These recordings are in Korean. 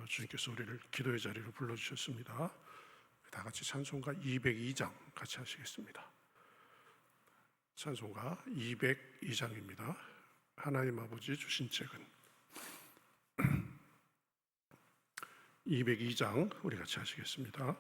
주님께서 우리를 기도의 자리로 불러주셨습니다. 다 같이 찬송가 202장 같이 하시겠습니다. 찬송가 202장입니다. 하나님 아버지 주신 책은 202장 우리 같이 하시겠습니다.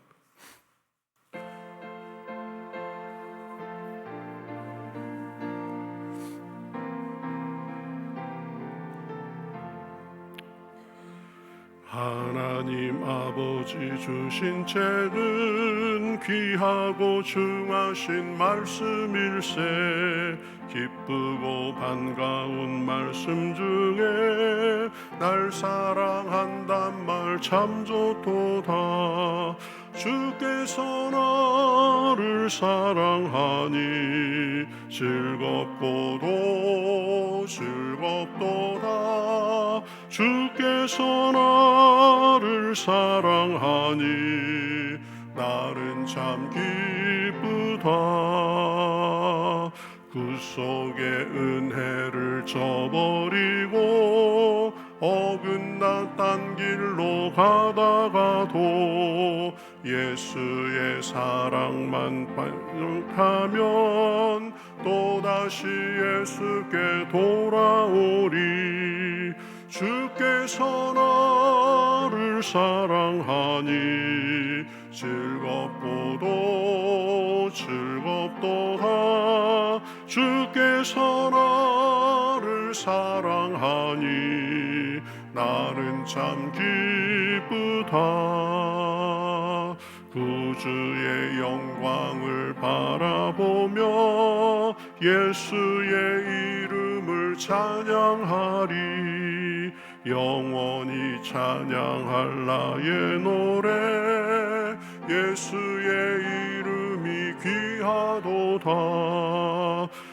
하나님 아버지 주신 책은 귀하고 중하신 말씀일세. 기쁘고 반가운 말씀 중에 날 사랑한단 말 참 좋도다. 주께서 나를 사랑하니 즐겁고도 즐겁도다. 주께서 나를 사랑하니 나는 참 기쁘다. 그 속에 은혜를 저버리고 어긋난 딴 길로 가다가도 예수의 사랑만 반영하면 또다시 예수께 돌아오리. 주께서 나를 사랑하니 즐겁고도 즐겁도다. 주께서 나를 사랑하니 나는 참 기쁘다. 구주의 영광을 바라보며 예수의 이름을 찬양하리. 영원히 찬양할 나의 노래 예수의 이름이 귀하도다.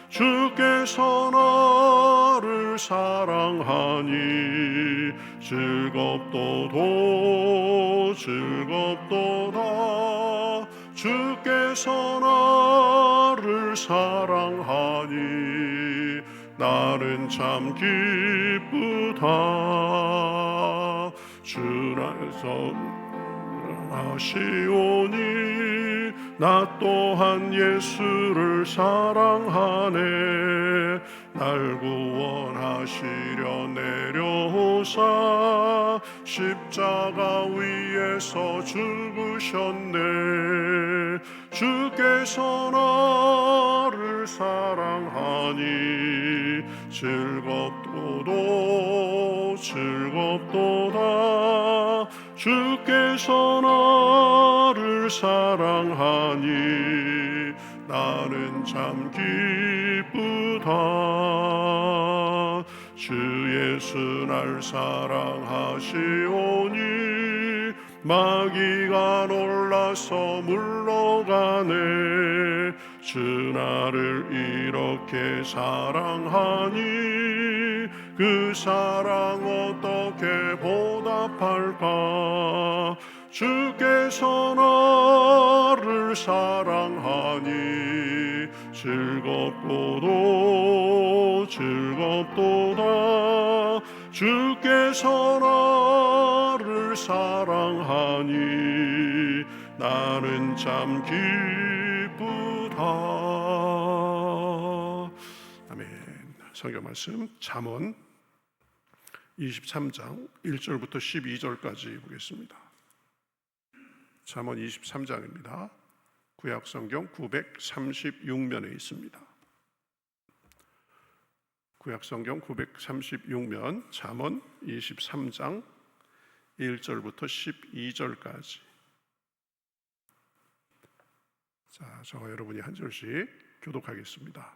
주께서 나를 사랑하니 즐겁도도 즐겁도다. 주께서 나를 사랑하니 나는 참 기쁘다. 주께서 하시오니 나 또한 예수를 사랑하네. 날 구원하시려 내려오사 십자가 위에서 죽으셨네. 주께서 나를 사랑하니 즐겁도도 즐겁도다. 주께서 나를 사랑하니 나는 참 기쁘다. 주 예수 날 사랑하시오니 마귀가 놀라서 물러가네. 주 나를 이렇게 사랑하니 그 사랑 어떻게 보답할까. 주께서 나를 사랑하니 즐겁고도 즐겁도다. 주께서 나를 사랑하니 나는 참 기쁘다. 아멘. 성경 말씀 잠언 23장 1절부터 12절까지 보겠습니다. 잠언 23장입니다. 구약 성경 936면에 있습니다. 구약 성경 936면 잠언 23장 1절부터 12절까지. 자, 저와 여러분이 한 절씩 교독하겠습니다.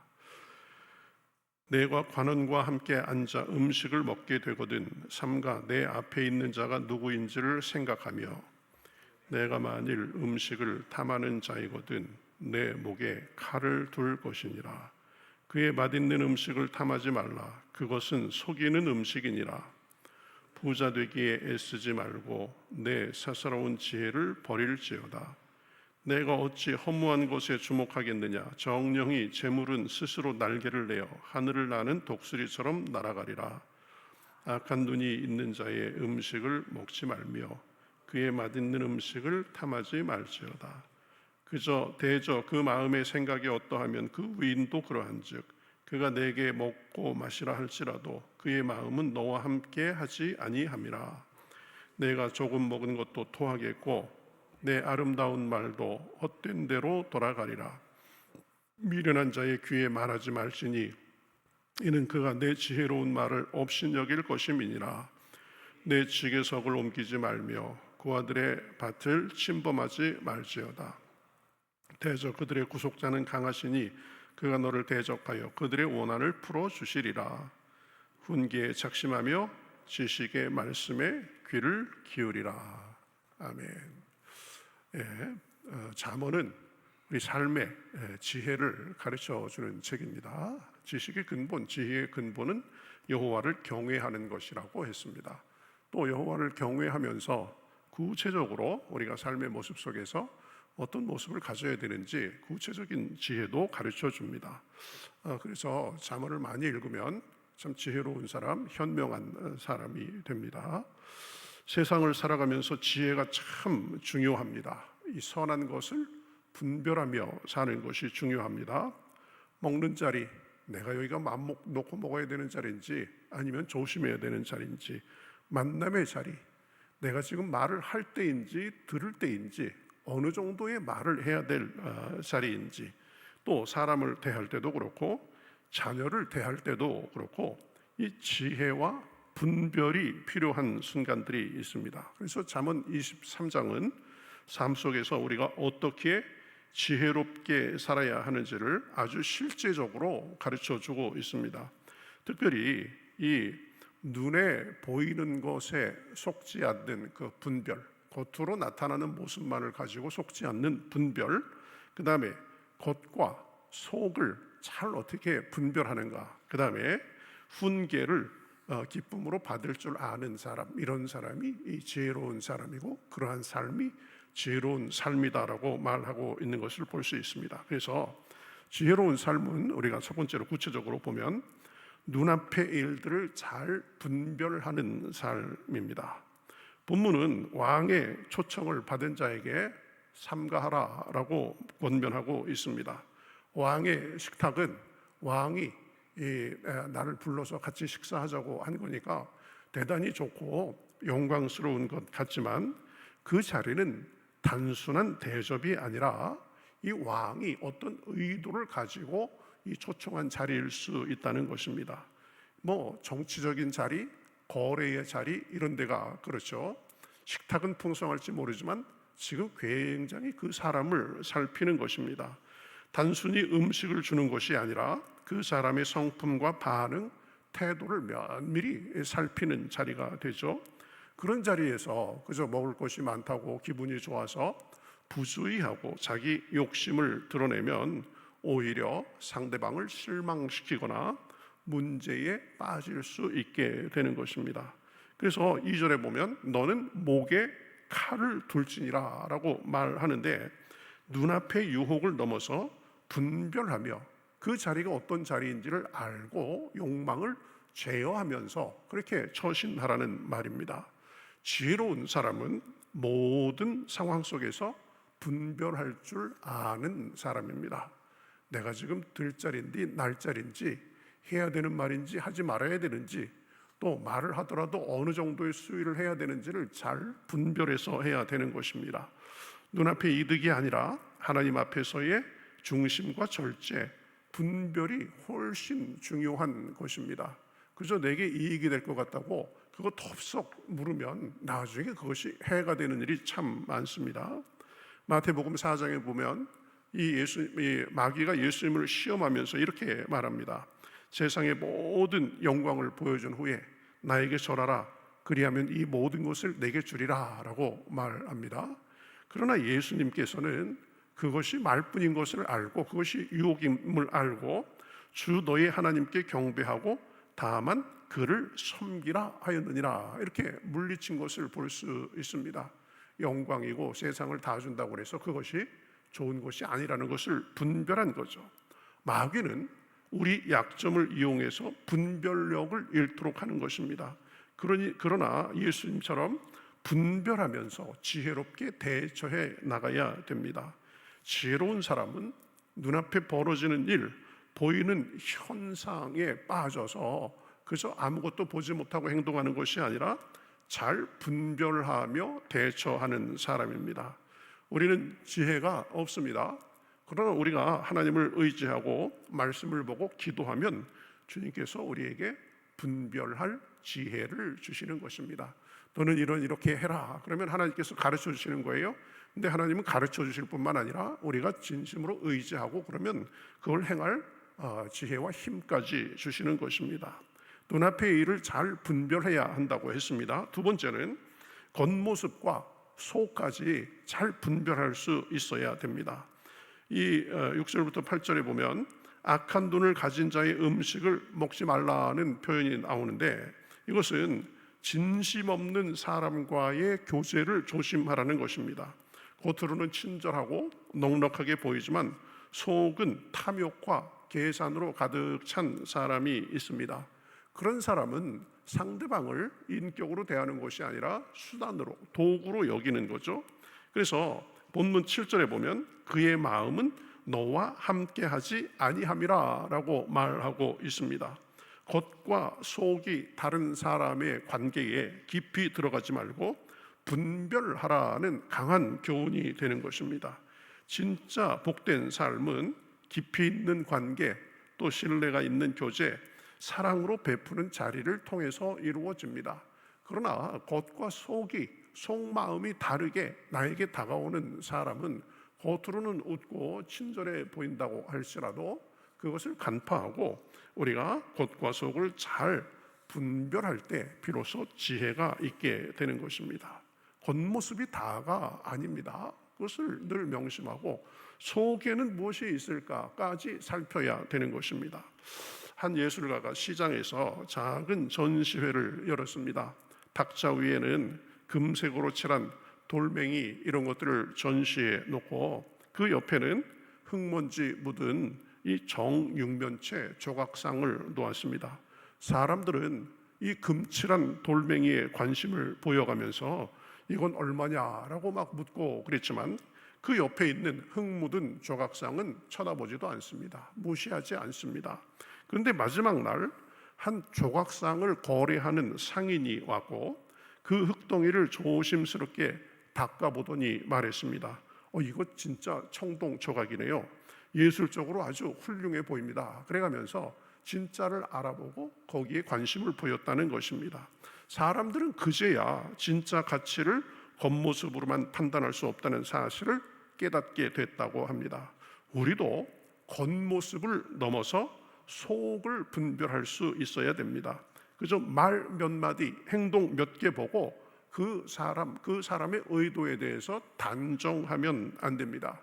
내가 관원과 함께 앉아 음식을 먹게 되거든 삼가 내 앞에 있는 자가 누구인지를 생각하며 내가 만일 음식을 탐하는 자이거든 내 목에 칼을 둘 것이니라. 그의 맛있는 음식을 탐하지 말라. 그것은 속이는 음식이니라. 부자 되기에 애쓰지 말고 내 사사로운 지혜를 버릴지어다. 내가 어찌 허무한 것에 주목하겠느냐. 정령이 재물은 스스로 날개를 내어 하늘을 나는 독수리처럼 날아가리라. 악한 눈이 있는 자의 음식을 먹지 말며 그의 맛있는 음식을 탐하지 말지어다. 그저 대저 그 마음의 생각이 어떠하면 그 위인도 그러한즉 그가 내게 먹고 마시라 할지라도 그의 마음은 너와 함께 하지 아니함이라. 내가 조금 먹은 것도 토하겠고 내 아름다운 말도 헛된 대로 돌아가리라. 미련한 자의 귀에 말하지 말지니 이는 그가 내 지혜로운 말을 업신여길 것임이니라. 내 지게석을 옮기지 말며 그 아들의 밭을 침범하지 말지어다. 대저 그들의 구속자는 강하시니 그가 너를 대적하여 그들의 원한을 풀어주시리라. 훈계에 작심하며 지식의 말씀에 귀를 기울이라. 아멘. 잠언은 우리 삶의 지혜를 가르쳐주는 책입니다. 지식의 근본, 지혜의 근본은 여호와를 경외하는 것이라고 했습니다. 또 여호와를 경외하면서 구체적으로 우리가 삶의 모습 속에서 어떤 모습을 가져야 되는지 구체적인 지혜도 가르쳐 줍니다. 그래서 잠언을 많이 읽으면 참 지혜로운 사람, 현명한 사람이 됩니다. 세상을 살아가면서 지혜가 참 중요합니다. 이 선한 것을 분별하며 사는 것이 중요합니다. 먹는 자리, 내가 여기가 마음 놓고 먹어야 되는 자리인지 아니면 조심해야 되는 자리인지, 만남의 자리, 내가 지금 말을 할 때인지 들을 때인지 어느 정도의 말을 해야 될 자리인지, 또 사람을 대할 때도 그렇고 자녀를 대할 때도 그렇고 이 지혜와 분별이 필요한 순간들이 있습니다. 그래서 잠언 23장은 삶 속에서 우리가 어떻게 지혜롭게 살아야 하는지를 아주 실제적으로 가르쳐주고 있습니다. 특별히 이 눈에 보이는 것에 속지 않는 그 분별, 겉으로 나타나는 모습만을 가지고 속지 않는 분별, 그 다음에 겉과 속을 잘 어떻게 분별하는가, 그 다음에 훈계를 기쁨으로 받을 줄 아는 사람, 이런 사람이 이 지혜로운 사람이고 그러한 삶이 지혜로운 삶이다라고 말하고 있는 것을 볼 수 있습니다. 그래서 지혜로운 삶은 우리가 첫 번째로 구체적으로 보면 눈앞의 일들을 잘 분별하는 삶입니다. 본문은 왕의 초청을 받은 자에게 삼가하라라고 권면하고 있습니다. 왕의 식탁은 왕이 나를 불러서 같이 식사하자고 한 거니까 대단히 좋고 영광스러운 것 같지만 그 자리는 단순한 대접이 아니라 이 왕이 어떤 의도를 가지고 이 초청한 자리일 수 있다는 것입니다. 뭐 정치적인 자리, 거래의 자리 이런 데가 그렇죠. 식탁은 풍성할지 모르지만 지금 굉장히 그 사람을 살피는 것입니다. 단순히 음식을 주는 것이 아니라 그 사람의 성품과 반응, 태도를 면밀히 살피는 자리가 되죠. 그런 자리에서 그저 먹을 것이 많다고 기분이 좋아서 부주의하고 자기 욕심을 드러내면 오히려 상대방을 실망시키거나 문제에 빠질 수 있게 되는 것입니다. 그래서 2절에 보면 너는 목에 칼을 둘지니라 라고 말하는데 눈앞의 유혹을 넘어서 분별하며 그 자리가 어떤 자리인지를 알고 욕망을 제어하면서 그렇게 처신하라는 말입니다. 지혜로운 사람은 모든 상황 속에서 분별할 줄 아는 사람입니다. 내가 지금 들 자리인지 날 자리인지 해야 되는 말인지 하지 말아야 되는지 또 말을 하더라도 어느 정도의 수위를 해야 되는지를 잘 분별해서 해야 되는 것입니다. 눈앞의 이득이 아니라 하나님 앞에서의 중심과 절제, 분별이 훨씬 중요한 것입니다. 그저 내게 이익이 될 것 같다고 그거 덥석 물으면 나중에 그것이 해가 되는 일이 참 많습니다. 마태복음 4장에 보면 이 마귀가 예수님을 시험하면서 이렇게 말합니다. 세상의 모든 영광을 보여준 후에 나에게 절하라 그리하면 이 모든 것을 내게 주리라 라고 말합니다. 그러나 예수님께서는 그것이 말뿐인 것을 알고 그것이 유혹임을 알고 주 너의 하나님께 경배하고 다만 그를 섬기라 하였느니라 이렇게 물리친 것을 볼 수 있습니다. 영광이고 세상을 다 준다고 해서 그것이 좋은 것이 아니라는 것을 분별한 거죠. 마귀는 우리 약점을 이용해서 분별력을 잃도록 하는 것입니다. 그러나 예수님처럼 분별하면서 지혜롭게 대처해 나가야 됩니다. 지혜로운 사람은 눈앞에 벌어지는 일, 보이는 현상에 빠져서 그저 아무것도 보지 못하고 행동하는 것이 아니라 잘 분별하며 대처하는 사람입니다. 우리는 지혜가 없습니다. 그러나 우리가 하나님을 의지하고 말씀을 보고 기도하면 주님께서 우리에게 분별할 지혜를 주시는 것입니다. 너는 이렇게 해라. 그러면 하나님께서 가르쳐 주시는 거예요. 근데 하나님은 가르쳐 주실 뿐만 아니라 우리가 진심으로 의지하고 그러면 그걸 행할 지혜와 힘까지 주시는 것입니다. 눈앞의 일을 잘 분별해야 한다고 했습니다. 두 번째는 겉모습과 속까지 잘 분별할 수 있어야 됩니다. 이 6절부터 8절에 보면 악한 눈을 가진 자의 음식을 먹지 말라는 표현이 나오는데 이것은 진심 없는 사람과의 교제를 조심하라는 것입니다. 겉으로는 친절하고 넉넉하게 보이지만 속은 탐욕과 계산으로 가득 찬 사람이 있습니다. 그런 사람은 상대방을 인격으로 대하는 것이 아니라 수단으로, 도구로 여기는 거죠. 그래서 본문 7절에 보면 그의 마음은 너와 함께하지 아니함이라 라고 말하고 있습니다. 겉과 속이 다른 사람의 관계에 깊이 들어가지 말고 분별하라는 강한 교훈이 되는 것입니다. 진짜 복된 삶은 깊이 있는 관계, 또 신뢰가 있는 교제, 사랑으로 베푸는 자리를 통해서 이루어집니다. 그러나 겉과 속마음이 다르게 나에게 다가오는 사람은 겉으로는 웃고 친절해 보인다고 할지라도 그것을 간파하고 우리가 겉과 속을 잘 분별할 때 비로소 지혜가 있게 되는 것입니다. 겉모습이 다가 아닙니다. 그것을 늘 명심하고 속에는 무엇이 있을까까지 살펴야 되는 것입니다. 한 예술가가 시장에서 작은 전시회를 열었습니다. 탁자 위에는 금색으로 칠한 돌멩이 이런 것들을 전시해 놓고 그 옆에는 흙먼지 묻은 이 정육면체 조각상을 놓았습니다. 사람들은 이 금칠한 돌멩이에 관심을 보여가면서 이건 얼마냐라고 막 묻고 그랬지만 그 옆에 있는 흙 묻은 조각상은 쳐다보지도 않습니다. 무시하지 않습니다. 그런데 마지막 날 한 조각상을 거래하는 상인이 왔고 그 흙덩이를 조심스럽게 닦아보더니 말했습니다. 이거 진짜 청동 조각이네요. 예술적으로 아주 훌륭해 보입니다. 그래가면서 진짜를 알아보고 거기에 관심을 보였다는 것입니다. 사람들은 그제야 진짜 가치를 겉모습으로만 판단할 수 없다는 사실을 깨닫게 됐다고 합니다. 우리도 겉모습을 넘어서 속을 분별할 수 있어야 됩니다. 그저 말 몇 마디, 행동 몇 개 보고 그 사람의 의도에 대해서 단정하면 안 됩니다.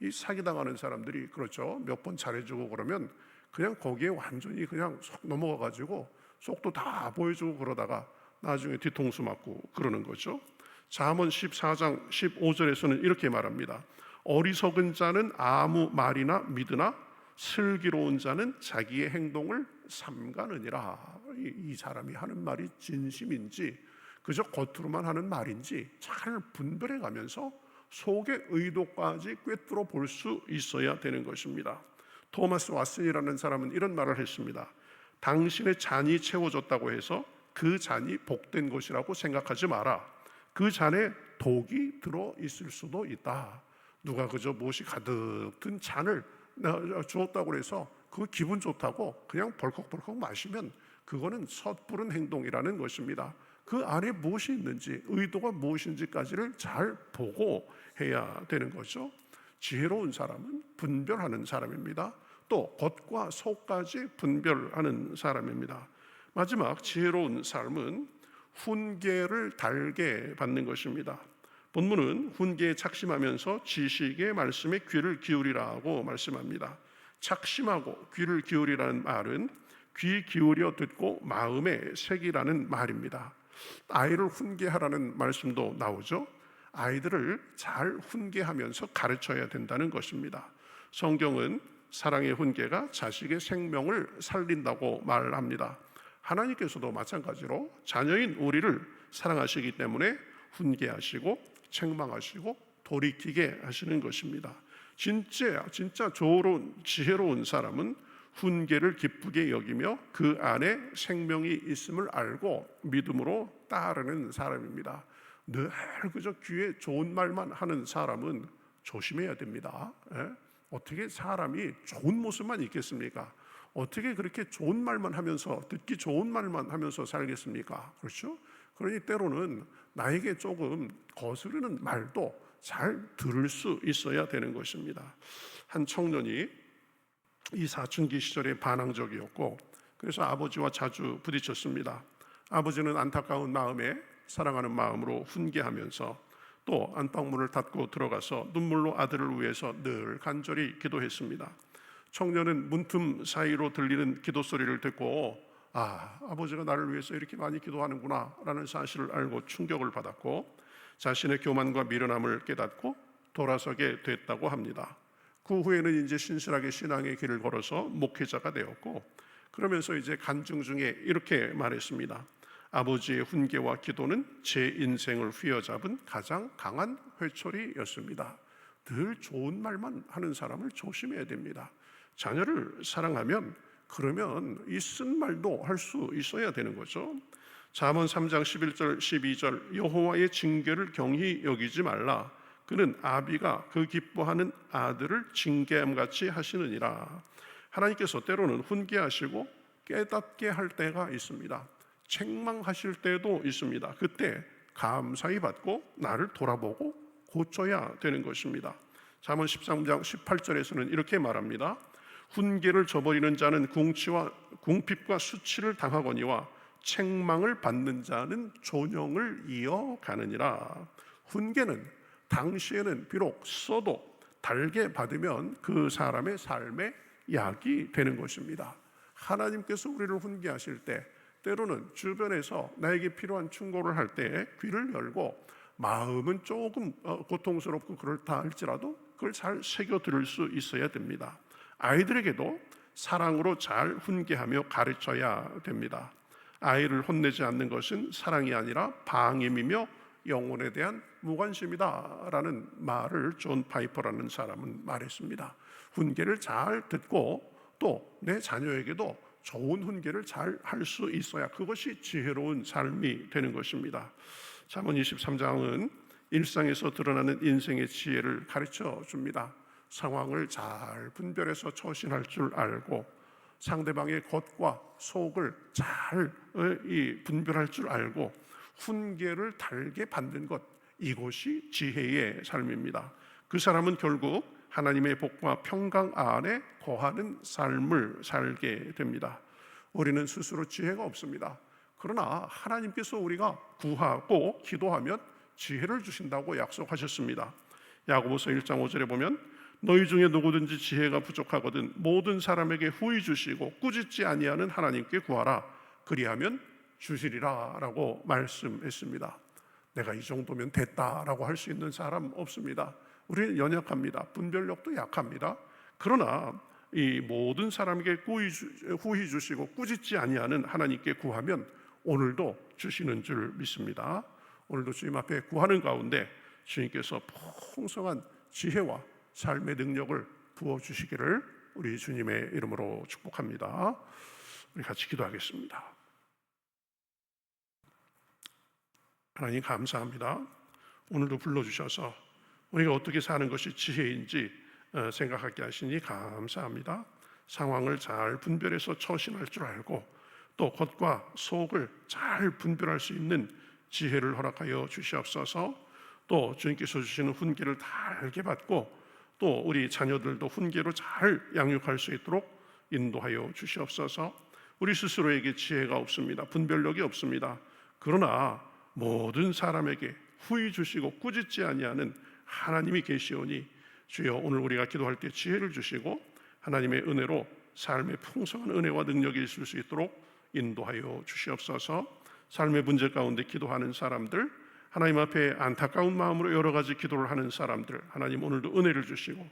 이 사기당하는 사람들이 그렇죠. 몇 번 잘해주고 그러면 그냥 거기에 완전히 그냥 속 넘어가가지고 속도 다 보여주고 그러다가 나중에 뒤통수 맞고 그러는 거죠. 잠언 14장 15절에서는 이렇게 말합니다. 어리석은 자는 아무 말이나 믿으나 슬기로운 자는 자기의 행동을 삼가느니라. 이 사람이 하는 말이 진심인지 그저 겉으로만 하는 말인지 잘 분별해 가면서 속의 의도까지 꿰뚫어 볼 수 있어야 되는 것입니다. 토마스 왓슨이라는 사람은 이런 말을 했습니다. 당신의 잔이 채워졌다고 해서 그 잔이 복된 것이라고 생각하지 마라. 그 잔에 독이 들어 있을 수도 있다. 누가 그저 무엇이 가득 든 잔을 주었다고 해서 그 기분 좋다고 그냥 벌컥벌컥 마시면 그거는 섣부른 행동이라는 것입니다. 그 안에 무엇이 있는지, 의도가 무엇인지까지를 잘 보고 해야 되는 거죠. 지혜로운 사람은 분별하는 사람입니다. 또 겉과 속까지 분별하는 사람입니다. 마지막 지혜로운 삶은 훈계를 달게 받는 것입니다. 본문은 훈계에 착심하면서 지식의 말씀에 귀를 기울이라고 말씀합니다. 착심하고 귀를 기울이라는 말은 귀 기울여 듣고 마음에 새기라는 말입니다. 아이를 훈계하라는 말씀도 나오죠. 아이들을 잘 훈계하면서 가르쳐야 된다는 것입니다. 성경은 사랑의 훈계가 자식의 생명을 살린다고 말합니다. 하나님께서도 마찬가지로 자녀인 우리를 사랑하시기 때문에 훈계하시고 책망하시고 돌이키게 하시는 것입니다. 진짜 지혜로운 사람은 훈계를 기쁘게 여기며 그 안에 생명이 있음을 알고 믿음으로 따르는 사람입니다. 늘 그저 귀에 좋은 말만 하는 사람은 조심해야 됩니다. 어떻게 사람이 좋은 모습만 있겠습니까? 어떻게 그렇게 좋은 말만 하면서, 듣기 좋은 말만 하면서 살겠습니까? 그렇죠? 그러니 때로는 나에게 조금 거스르는 말도 잘 들을 수 있어야 되는 것입니다. 한 청년이 이 사춘기 시절에 반항적이었고, 그래서 아버지와 자주 부딪혔습니다. 아버지는 안타까운 마음에 사랑하는 마음으로 훈계하면서 또 안방문을 닫고 들어가서 눈물로 아들을 위해서 늘 간절히 기도했습니다. 청년은 문틈 사이로 들리는 기도 소리를 듣고 아버지가 나를 위해서 이렇게 많이 기도하는구나 라는 사실을 알고 충격을 받았고, 자신의 교만과 미련함을 깨닫고 돌아서게 됐다고 합니다. 그 후에는 이제 신실하게 신앙의 길을 걸어서 목회자가 되었고, 그러면서 이제 간증 중에 이렇게 말했습니다. 아버지의 훈계와 기도는 제 인생을 휘어잡은 가장 강한 회초리였습니다. 늘 좋은 말만 하는 사람을 조심해야 됩니다. 자녀를 사랑하면 그러면 이 쓴 말도 할 수 있어야 되는 거죠. 잠언 3장 11절 12절 여호와의 징계를 경히 여기지 말라. 그는 아비가 그 기뻐하는 아들을 징계함같이 하시느니라. 하나님께서 때로는 훈계하시고 깨닫게 할 때가 있습니다. 책망하실 때도 있습니다. 그때 감사히 받고 나를 돌아보고 고쳐야 되는 것입니다. 잠언 13장 18절에서는 이렇게 말합니다. 훈계를 저버리는 자는 궁핍과 수치를 당하거니와 책망을 받는 자는 존영을 이어가느니라. 훈계는 당시에는 비록 써도 달게 받으면 그 사람의 삶에 약이 되는 것입니다. 하나님께서 우리를 훈계하실 때 때로는 주변에서 나에게 필요한 충고를 할 때 귀를 열고 마음은 조금 고통스럽고 그렇다 할지라도 그걸 잘 새겨 들을 수 있어야 됩니다. 아이들에게도 사랑으로 잘 훈계하며 가르쳐야 됩니다. 아이를 혼내지 않는 것은 사랑이 아니라 방임이며 영혼에 대한 무관심이다 라는 말을 존 파이퍼라는 사람은 말했습니다. 훈계를 잘 듣고 또 내 자녀에게도 좋은 훈계를 잘 할 수 있어야 그것이 지혜로운 삶이 되는 것입니다. 잠언 23장은 일상에서 드러나는 인생의 지혜를 가르쳐 줍니다. 상황을 잘 분별해서 처신할 줄 알고 상대방의 겉과 속을 잘 분별할 줄 알고 훈계를 달게 받는 것, 이것이 지혜의 삶입니다. 그 사람은 결국 하나님의 복과 평강 안에 거하는 삶을 살게 됩니다. 우리는 스스로 지혜가 없습니다. 그러나 하나님께서 우리가 구하고 기도하면 지혜를 주신다고 약속하셨습니다. 야고보서 1장 5절에 보면 너희 중에 누구든지 지혜가 부족하거든 모든 사람에게 후히 주시고 꾸짖지 아니하는 하나님께 구하라. 그리하면 주시리라 라고 말씀했습니다. 내가 이 정도면 됐다라고 할 수 있는 사람 없습니다. 우리는 연약합니다. 분별력도 약합니다. 그러나 이 모든 사람에게 후히 주시고 꾸짖지 아니하는 하나님께 구하면 오늘도 주시는 줄 믿습니다. 오늘도 주님 앞에 구하는 가운데 주님께서 풍성한 지혜와 삶의 능력을 부어주시기를 우리 주님의 이름으로 축복합니다. 우리 같이 기도하겠습니다. 하나님 감사합니다. 오늘도 불러주셔서 우리가 어떻게 사는 것이 지혜인지 생각하게 하시니 감사합니다. 상황을 잘 분별해서 처신할 줄 알고 또 겉과 속을 잘 분별할 수 있는 지혜를 허락하여 주시옵소서. 또 주님께서 주시는 훈계를 달게 받고 또 우리 자녀들도 훈계로 잘 양육할 수 있도록 인도하여 주시옵소서. 우리 스스로에게 지혜가 없습니다. 분별력이 없습니다. 그러나 모든 사람에게 후히 주시고 꾸짖지 아니하는 하나님이 계시오니 주여 오늘 우리가 기도할 때 지혜를 주시고 하나님의 은혜로 삶의 풍성한 은혜와 능력이 있을 수 있도록 인도하여 주시옵소서. 삶의 문제 가운데 기도하는 사람들, 하나님 앞에 안타까운 마음으로 여러 가지 기도를 하는 사람들, 하나님 오늘도 은혜를 주시고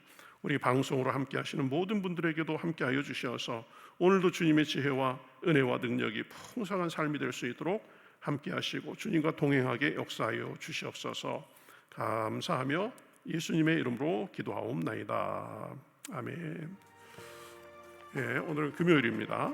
우리 방송으로 함께 하시는 모든 분들에게도 함께하여 주셔서 오늘도 주님의 지혜와 은혜와 능력이 풍성한 삶이 될 수 있도록 함께 하시고 주님과 동행하게 역사하여 주시옵소서. 감사하며 예수님의 이름으로 기도하옵나이다. 아멘. 예, 오늘은 금요일입니다.